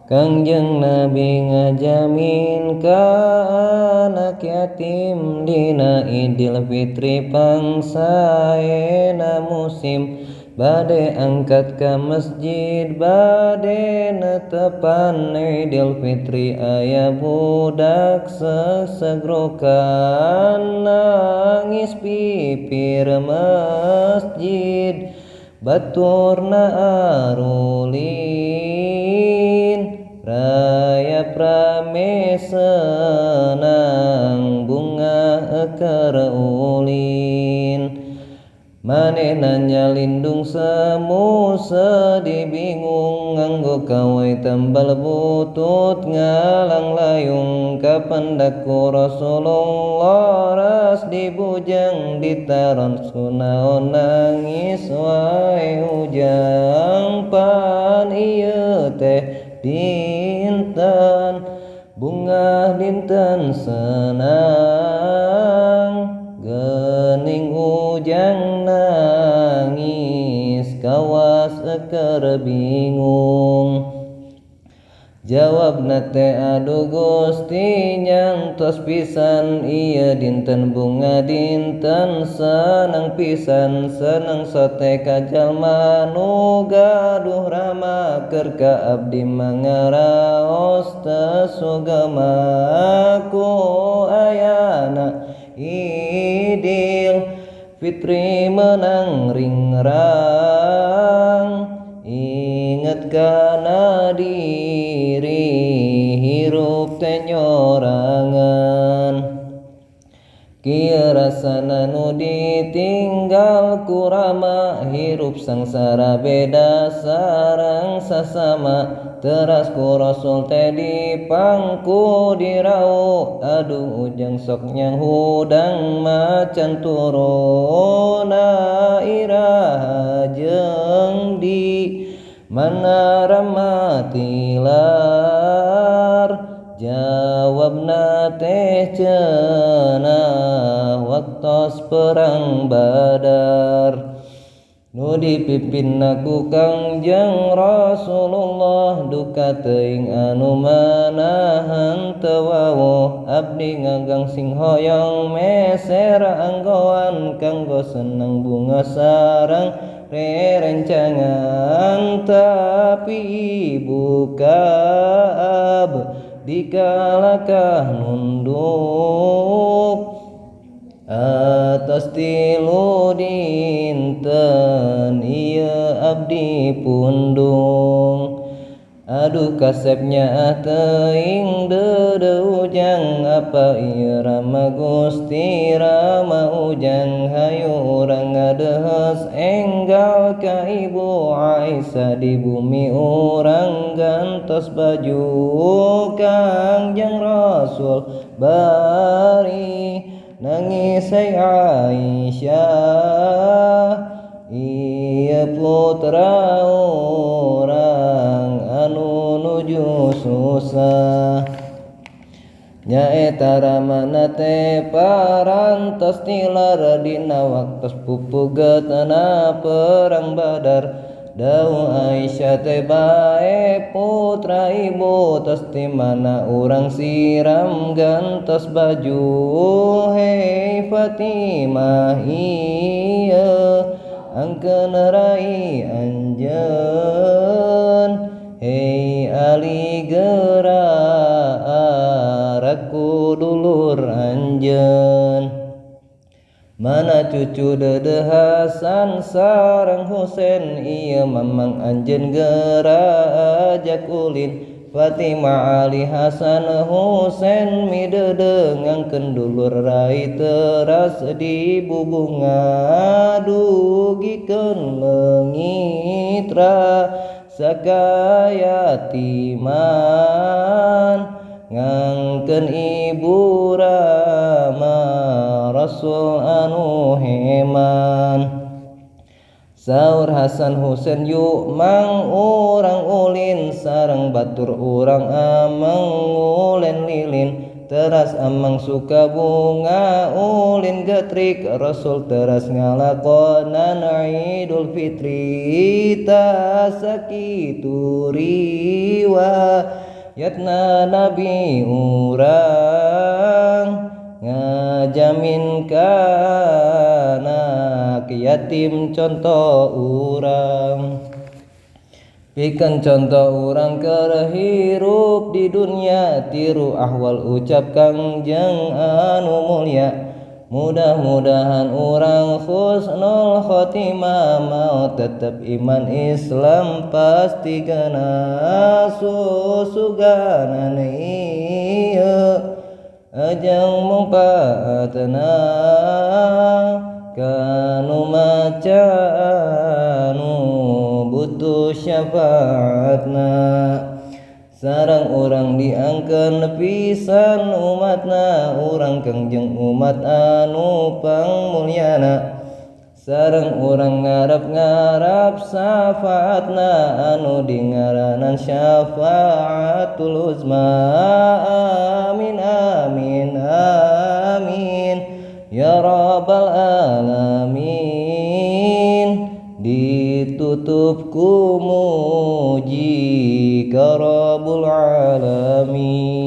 Kangjeng Nabi ngajamin ka anak yatim dina Idul Fitri pangsaena musim, bade angkat ka masjid bade netepan Idul Fitri. Aya budak sesegrokan nangis pipir masjid, baturna arulin raya prame senang bunga eker ulin. Manehna nyalindung semu sedih bingung, nganggo kawai tambal butut ngalang layung. Kapendaku Rasulullah ras dibujang ditaron sunaon nangis wae ujang. Pan ieu teh dinten bunga dinten senang, geuning ujang nangis kawas eker bingung. Jawabna teh aduh Gusti nyantos pisan, ieu dinten bunga dinten senang pisan. Seneng sote ka jalma nu gaduh rama, keur ka abdi mangaraos teu sugema. Ku ayana Idul Fitri menang ringrang, inget kana diri hirup teh nyorangan. Kieu rasana nu ditinggal ku rama, hirup sangsara beda sareng sasama. Teras ku Rasul teh dipangku dirau, aduh ujang sok nyang hudang macan turuna iraha jeung di mana rama tilar. Jawabna teh cenah waktos perang Badar, nu dipimpinna ku Kangjeng Rasulullah. Duka teuing anu manahan teu wawuh, abdi ngagangsing hoyong meser anggoan kanggo seneng bunga sareng rerencangan. Tapi ibu ka dikalakah nunduk atas tilu dinten ieu abdi pundung. Aduh kasepnya teuing deudeu ujang, apa ieu rama Gusti rama ujang. Hayu urang ngadehes enggal ka Ibu Aisyah, di bumi urang gantos baju Kangjeng Rasul bari nangis Aisyah. Ieu putra urang anu nuju susah, nyaeta ramana teh parantos tilar dina waktos pupugetna perang Badar. Dawuh Aisyah teh bae putra ibu, tos ti mana urang siram gantos baju. Hei Fatimah ieu angkeun rai anjeun, hei Ali geuraku dulur anjeun. Mana cucu Dede Hasan sareng Husein, ieu mamang anjeun geura ajak ulin. Fatimah Ali Hasan Husein midede ngangkeun dulur rai teras di bubunga. Dugikeun leungitra sakayatiman, ngangkeun ibu rama Rasul anu heman. Saur Hasan Husein yuk mang urang ulin, sareng batur urang amang ngulen lilin. teras amang suka bunga ulin getrik Rasul teras ngalakonan Idul Fitri tasakitu riwayatna Nabi urang ngajamin kana yatim contoh urang pikeun contoh urang keur hirup di dunia tiru ahwal ucap Kangjeng anu mulya mudah-mudahan urang husnul khotimah mau tetep iman Islam pasti gana susuganan ieu ajang mungpaatna kanu maca anu butuh syafaatna sareng urang diangkeun pisan umatna urang Kangjeng umat anu pangmulyana sareng urang ngarep-ngarep syafaatna anu dingaranan syafaatul uzma amin amin amin ya rabbal alamin ditutup ku muji ka rabbul alamin.